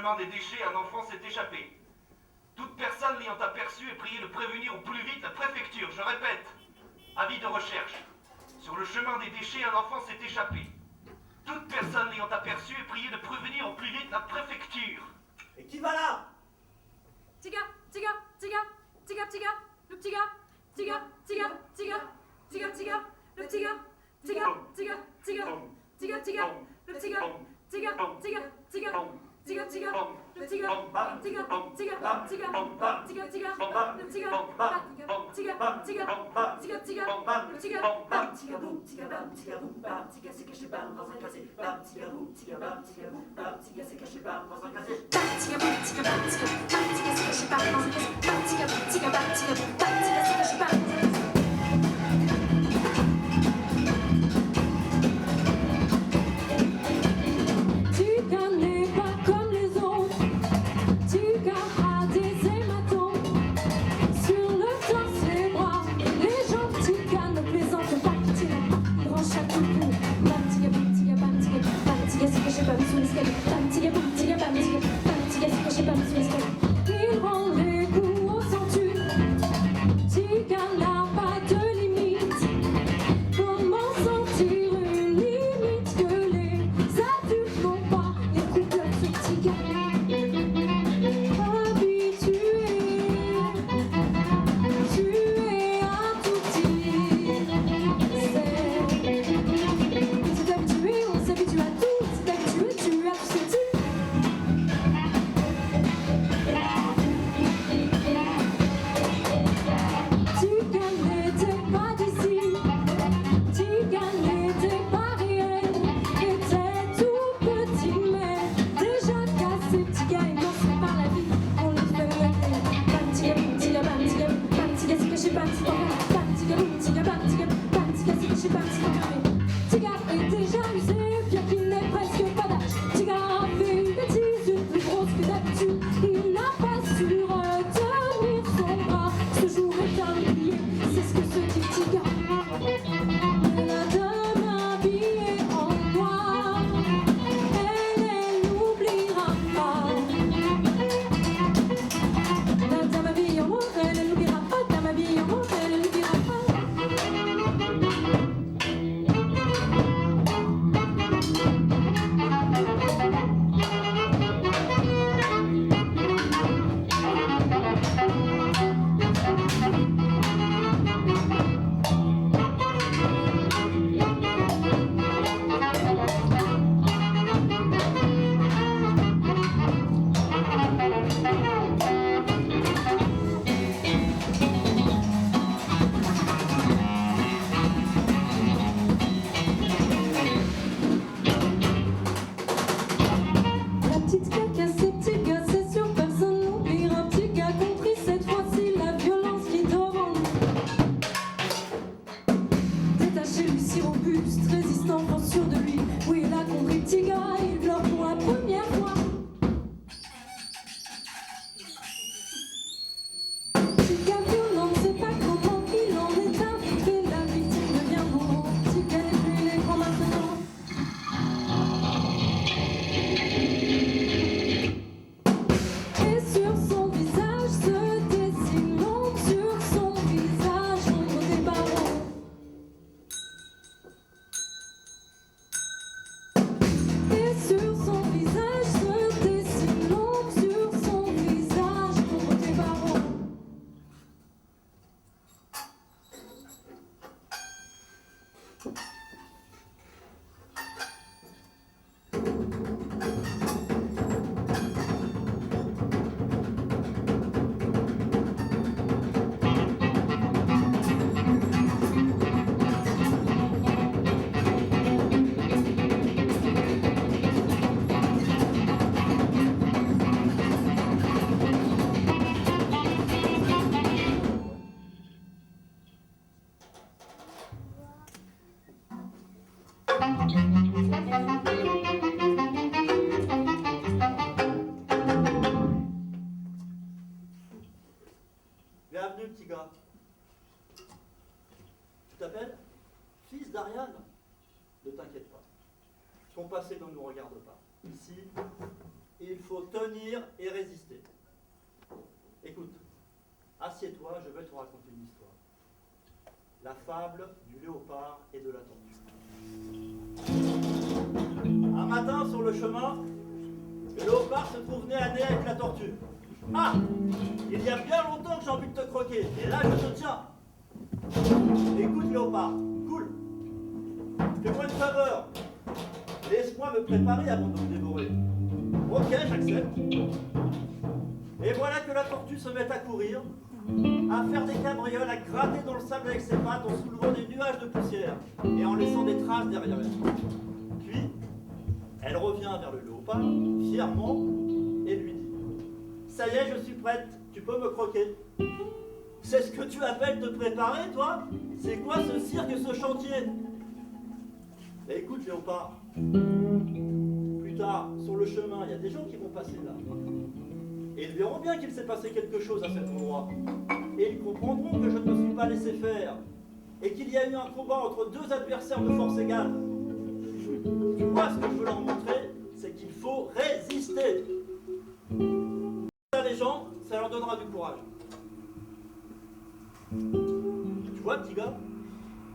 chemin des déchets, un enfant s'est échappé. Toute personne l'ayant aperçu est priée de prévenir au plus vite la préfecture. Je répète, avis de recherche. Sur le chemin des déchets, un enfant s'est échappé. Toute personne l'ayant aperçu est priée de prévenir au plus vite la préfecture. Et qui va là? Tiga, tiga, tiga, tiga, tiga, le petit gars, tiga, tiga, tiga, tiga, tiga, le petit gars, tiga, tiga, tiga, tiga, tiga, le petit gars, tiga, tiga, tiga, tiga, tiga, le petit gars, tiga, tiga, tiga, tiga, tiga, le petit gars, tiga, tiga, tiga, tiga, le petit gars, Bam, tiga boum, tiga bam, tiga boum, bam, tiga c'est caché bam dans un casier. Bam, tiga boum, tiga bam, tiga boum, bam, tiga c'est caché bam dans un casier. Bam, tiga boum, tiga bam, tiga boum, bam, tiga c'est caché bam dans un casier. Bam, tiga boum, tiga bam, tiga boum, bam, tiga c'est caché bam dans un casier. Il rend les coups au centu. Tika n'a pas de limite. Comment sentir une limite que les adultes n'ont pas? Les couples sur Tika habitués. Tu es un tout petit. C'est habitué, on s'habitue à tout. C'est habitué, tu as tout senti. Tika n'était pas d'ici, Tika n'était pas réel, était tout petit mais déjà cassé. Tika est lancé par la vie, on le fait rêver. Bam, tika boum, tika bam, tika boum, bam, tika c'est caché, bam, c'est enfermé. Bam, tika boum, tika bam, tika boum, bam, tika c'est caché, bam, c'est enfermé. Tika est déjà usé, bien qu'il n'ait presque pas d'âge. Tika a fait une bêtise, une plus grosse que d'habitude. Il n'a pas su retenir son bras. Ce jour est un oublié, c'est ce que se dit Tika. La dame habillée en noir, elle n'oubliera pas. La dame habillée en noir, elle n'oubliera pas. Dame habillée en noir, elle n'oubliera pas. La petite caca, c'est petit gars, c'est sûr, personne n'oubliera. Petit gars compris cette fois-ci la violence qui dort en nous. Détaché, lucide, robuste, résistant, fort sûr de lui. Oui, il a compris, petit gars, il pleure pour la première fois. Petit gars violent, ne sait pas comment il en est arrivé. La victime devient bourreau. Petit gars n'est plus l'écran maintenant. Et sur son visage se dessine l'ombre, sur son visage l'ombre des barreaux. Et sur son visage se dessine l'ombre, sur son visage l'ombre des barreaux. Bienvenue, petit gars. Tu t'appelles? Fils d'Ariane? Ne t'inquiète pas. Ton passé ne nous regarde pas. Ici, il faut tenir et résister. Écoute, assieds-toi, je vais te raconter une histoire. La fable du léopard et de la tortue. Un matin, sur le chemin, le léopard se trouve nez à nez avec la tortue. Ah! Il y a bien longtemps que j'ai envie de te croquer, et là je te tiens. Écoute, léopard, cool. Fais-moi une faveur. Laisse-moi me préparer avant de me dévorer. Ok, j'accepte. Et voilà que la tortue se met à courir, à faire des cabrioles, à gratter dans le sable avec ses pattes en soulevant des nuages de poussière et en laissant des traces derrière elle. Puis, elle revient vers le léopard, fièrement, et lui dit « Ça y est, je suis prête, tu peux me croquer. » C'est ce que tu appelles te préparer, toi? C'est quoi ce cirque, ce chantier? Écoute, léopard, plus tard, sur le chemin, il y a des gens qui vont passer là. Et ils verront bien qu'il s'est passé quelque chose à cet endroit. Et ils comprendront que je ne me suis pas laissé faire. Et qu'il y a eu un combat entre deux adversaires de force égale. Tu vois, ce que je veux leur montrer, c'est qu'il faut résister. Ça, les gens, ça leur donnera du courage. Tu vois, petit gars?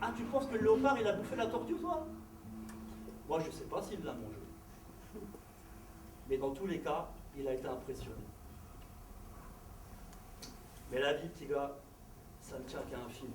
Ah, tu penses que le léopard, il a bouffé la tortue, toi? Moi, je sais pas s'il l'a mangé. Mais dans tous les cas, il a été impressionné. Mais la vie, petit gars, ça ne tient qu'à un fil.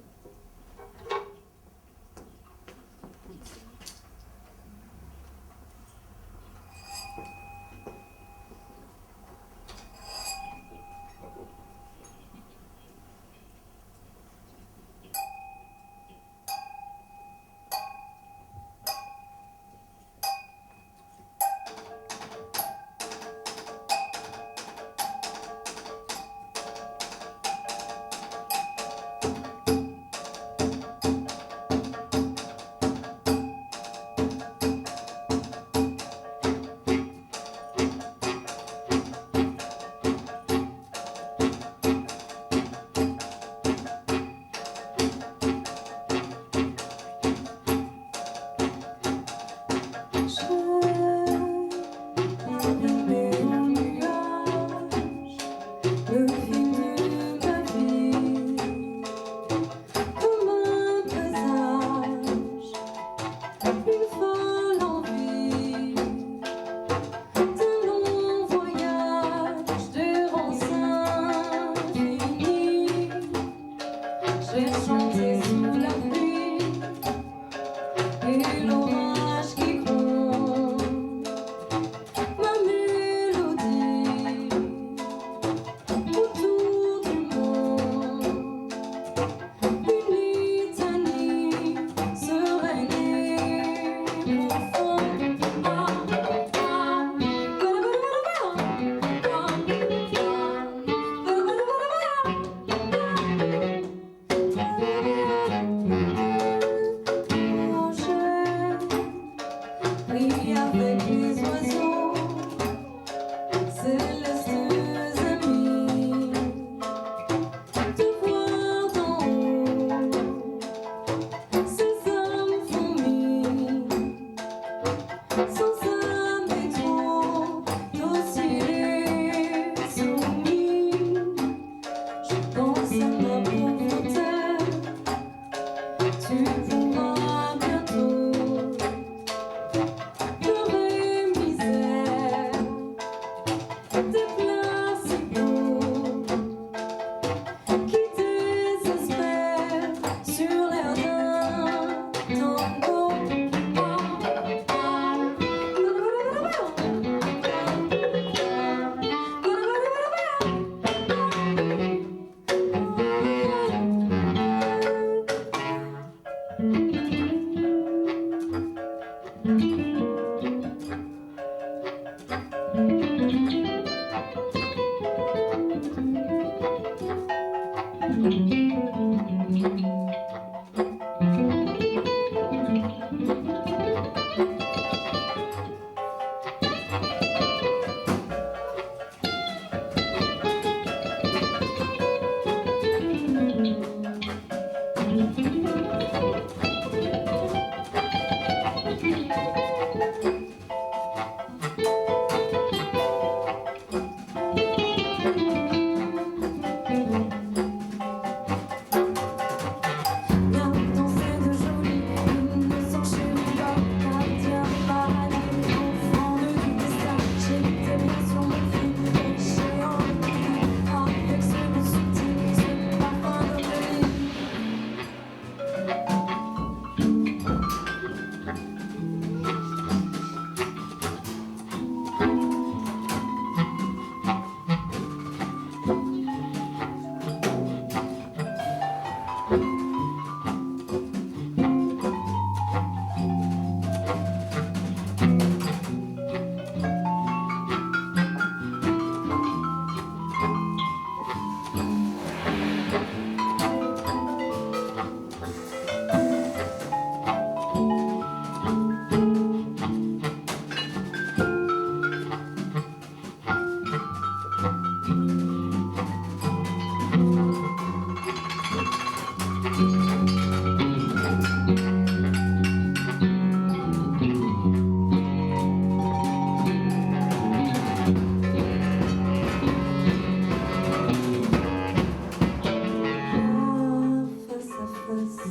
l'espace.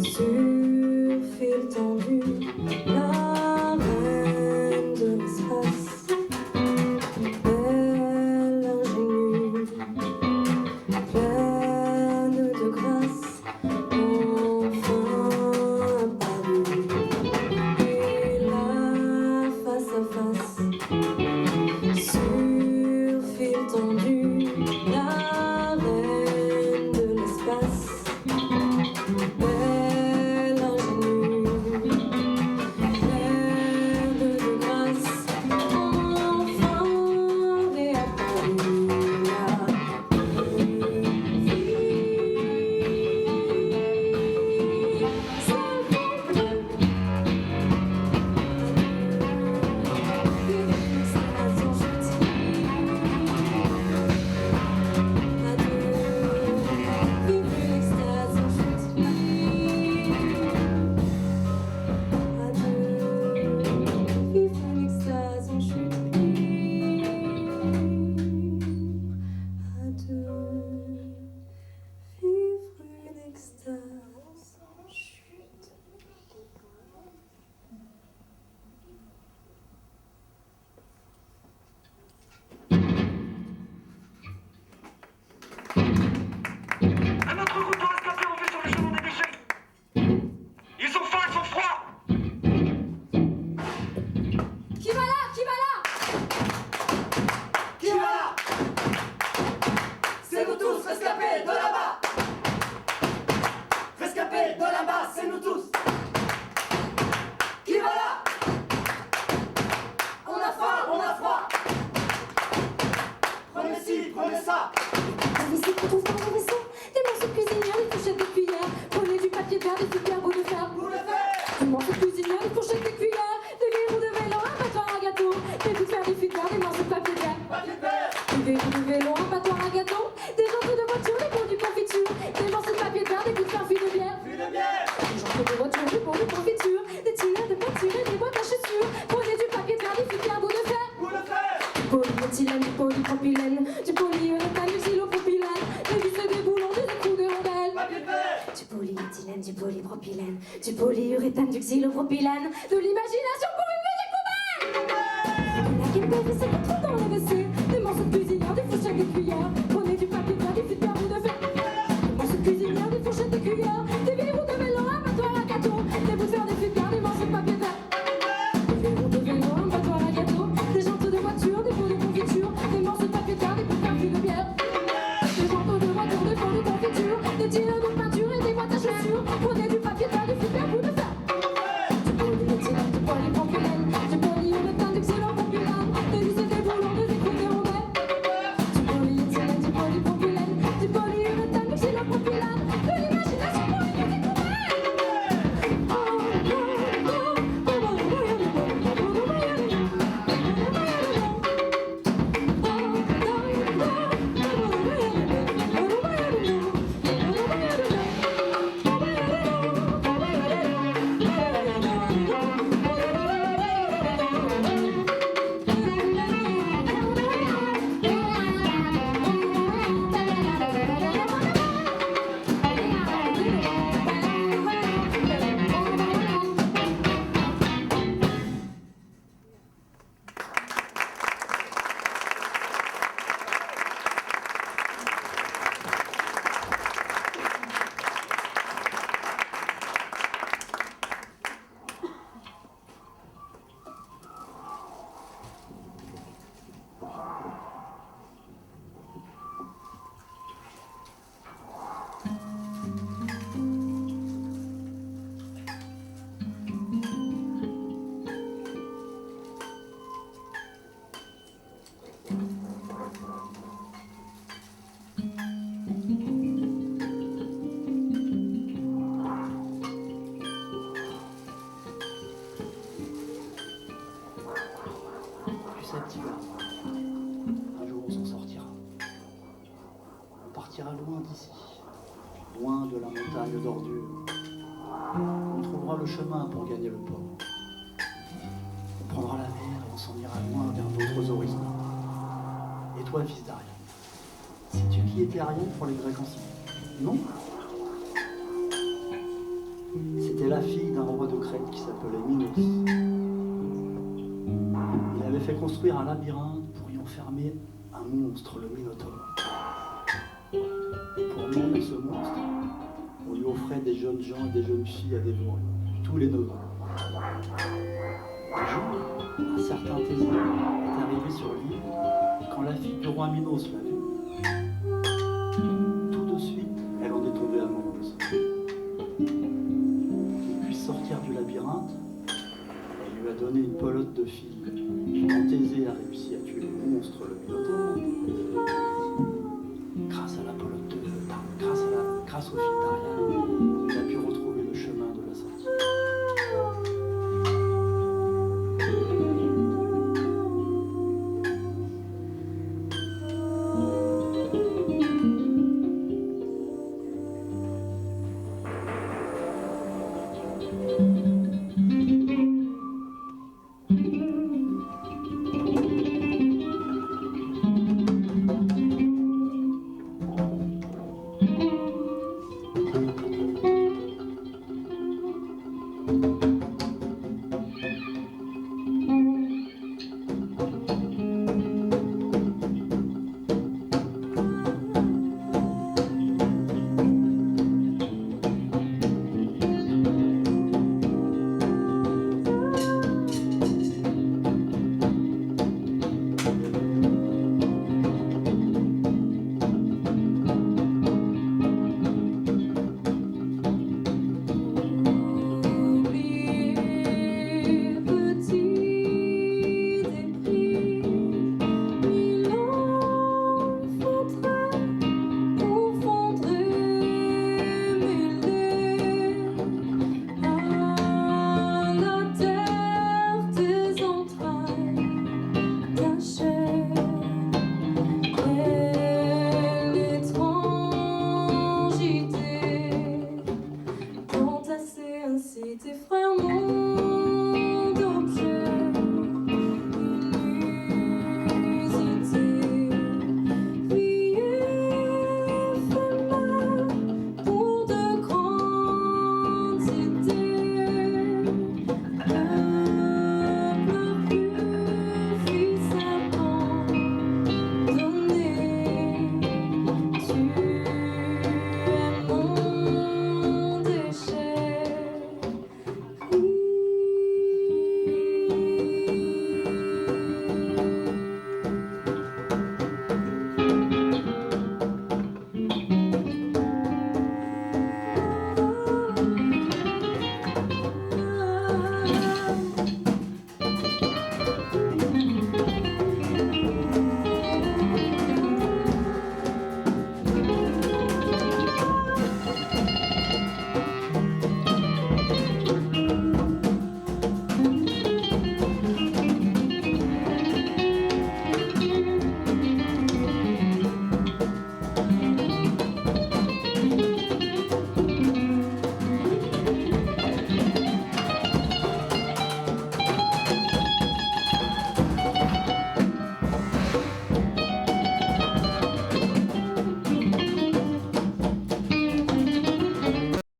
Sur fil tendu, la reine de l'espace. Belle ingénue, pleine de grâce, enfin apparue. Et là, face à face, sur fil tendu, la reine de l'espace. Belle ingénue, pleine de grâce, enfin réapparue. Un autre groupe de rescapés ont fait sur le chemin des déchets. Ils ont faim, ils ont froid. Qui va là? Qui va là? Qui va là? C'est nous tous, rescapés de là-bas. Rescapés de là-bas, c'est nous tous. Qui va là? On a faim, on a froid. Prenez ci, prenez ça. La visite qu'on trouve dans le vaisseau, des morceaux de cuisinière, des fourchettes, des cuillères. Prenez du papier vert, des super beaux de fer. Vous le faites. Des morceaux de cuisinière, des fourchettes, des cuillères. Des verrous de vélo, un battoir à gâteau. Des bouts de fer, des fils verts, des morceaux de papier vert. Papier vert. Des verrous de vélo, un battoir à gâteau. Des jantes de voiture, des pots de confiture. Des morceaux de papier vert, des bouts de fer, fûts de bière. Puis de bière. Des jantes de voiture, des pots de confiture. Des tirets de peinture et des boîtes à chaussures. Prenez du papier vert, des fils verts, bouts de fer. Vous le faites. Polyéthylène, du polypropylène, du polyuréthane, du xylopropylène, des vis et des boulons, des écrous, des rondelles. Papier vert. Du polyéthylène, du polypropylène, du polyuréthane, du xylopropylène, de l'imagination pour une musique poubelle. La guimpe des WC qu'on trouve dans le WC, des morceaux de cuisinière, des fourchettes, des cuillères. Prenez du papier vert, des fils de bout de fer. Des morceaux de cuisinière, des fourchettes, des cuillères, des verrous de vélo, un battoir à gâteau, des bouts de fer, des fils de des morceaux de papier vert. Des verrous de vélo, un battoir à gâteau, des jantes de voiture, des pots de confiture, des morceaux de papier vert, des bouts de fer, de bière. Des jantes de voiture, des pots de confiture, des tirets de peinture et des boîtes à chaussures. Prenez du papier vert, des super bouts de fer. Du polyéthylène, du polypropylène, du polyuréthane, du xylopropylène, des vis et des boulons, des écrous, des rondelles. Du polyéthylène, du polypropylène, du polyuréthane, du xylopropylène, de l'imagination pour une musique partira loin d'ici, loin de la montagne d'ordures. On trouvera le chemin pour gagner le port. On prendra la mer et on s'en ira loin vers d'autres horizons. Et toi, fils d'Ariane, sais-tu qui était Ariane pour les Grecs anciens? Non? la fille d'un roi de Crète qui s'appelait Minos. Il avait fait construire un labyrinthe pour y enfermer un monstre, le Minotaure. Pour mordre ce monstre, on lui offrait des jeunes gens et des jeunes filles à dévorer, tous les 9 ans. Un jour, un certain Thésée est arrivé sur l'île, et quand la fille du roi Minos l'a vu, tout de suite, elle en est tombée amoureuse. Qu'il puisse sortir du labyrinthe, elle lui a donné une pelote de fille. Et quand Thésée a réussi à tuer le monstre, le Minotaure, grâce à la pelote de grâce au fil d'Ariane, il a pu retrouver le chemin de la sortie.